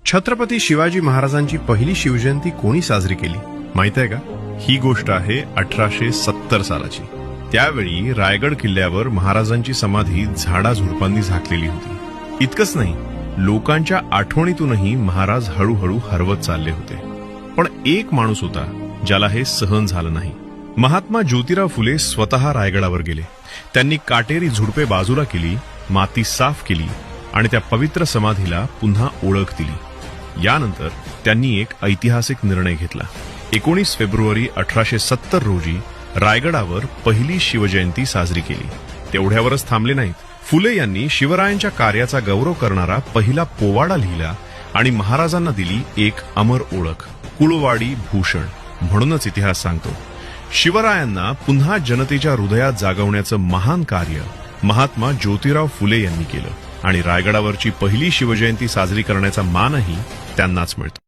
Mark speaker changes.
Speaker 1: छत्रपती शिवाजी महाराजांची पहिली शिवजयंती कोणी साजरी केली माहित आहे का? ही गोष्ट आहे 1870 सालाची. त्यावेळी रायगड किल्ल्यावर महाराजांची समाधी झाडाझुडपांनी झाकलेली होती. इतकंच नाही, लोकांच्या आठवणीतूनही महाराज हळूहळू हरवत चालले होते. पण एक माणूस होता ज्याला हे सहन झालं नाही. महात्मा ज्योतिराव फुले स्वतः रायगडावर गेले. त्यांनी काटेरी झुडपे बाजूला केली, माती साफ केली आणि त्या पवित्र समाधीला पुन्हा ओळख दिली. यानंतर त्यांनी एक ऐतिहासिक निर्णय घेतला. 19 फेब्रुवारी 1870 रोजी रायगडावर पहिली शिवजयंती साजरी केली. तेवढ्यावरच थांबले नाहीत. फुले यांनी शिवरायांच्या कार्याचा गौरव करणारा पहिला पोवाडा लिहिला आणि महाराजांना दिली एक अमर ओळख, कुळवाडी भूषण. म्हणूनच इतिहास सांगतो, शिवरायांना पुन्हा जनतेच्या हृदयात जागवण्याचं महान कार्य महात्मा ज्योतिराव फुले यांनी केलं आणि रायगडावरची पहिली शिवजयंती साजरी करण्याचा मानही त्यांनाच मिळतो.